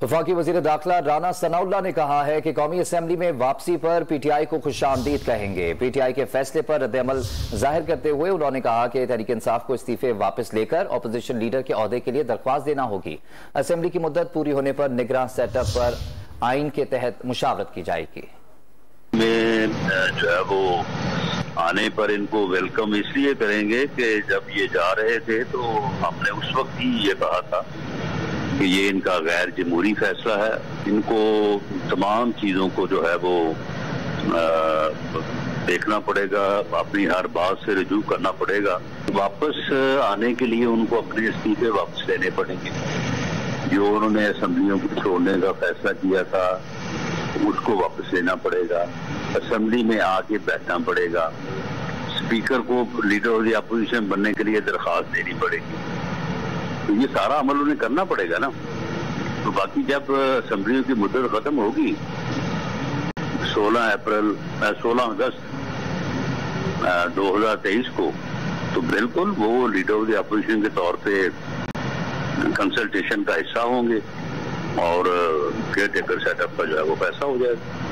वफाकी वजीर दाखिला राना सनाउल्लाह ने कहा है कि कौमी असम्बली में वापसी पर पीटीआई को खुशामदीद कहेंगे। पीटीआई के फैसले पर रद्द-ए-अमल जाहिर करते हुए उन्होंने कहा कि तहरीक इंसाफ को इस्तीफे वापस लेकर अपोजिशन लीडर के ओहदे के लिए दरख्वास्त देना होगी। असम्बली की मुद्दत पूरी होने पर निगरान सेटअप पर आइन के तहत मुशावरत की जाएगी। जो है वो आने पर इनको वेलकम इसलिए करेंगे कि जब ये जा रहे थे तो हमने उस वक्त ही ये कहा था कि ये इनका गैर जमहूरी फैसला है। इनको तमाम चीज़ों को जो है वो देखना पड़ेगा, अपनी हर बात से रजू करना पड़ेगा। वापस आने के लिए उनको अपने इस्तीफे वापस लेने पड़ेंगे। जो उन्होंने असम्बलियों को छोड़ने का फैसला किया था उसको वापस लेना पड़ेगा। असम्बली में आके बैठना पड़ेगा। स्पीकर को लीडर ऑफ द अपोजिशन बनने के लिए दरख्वास्त देनी पड़ेगी। तो ये सारा अमल उन्हें करना पड़ेगा ना। तो बाकी जब असम्बलियों की मुद्दत खत्म होगी 16 अगस्त 2023 को, तो बिल्कुल वो लीडर ऑफ द अपोजिशन के तौर पे कंसल्टेशन का हिस्सा होंगे और केयर टेकर सेटअप का जो है वो पैसा हो जाएगा।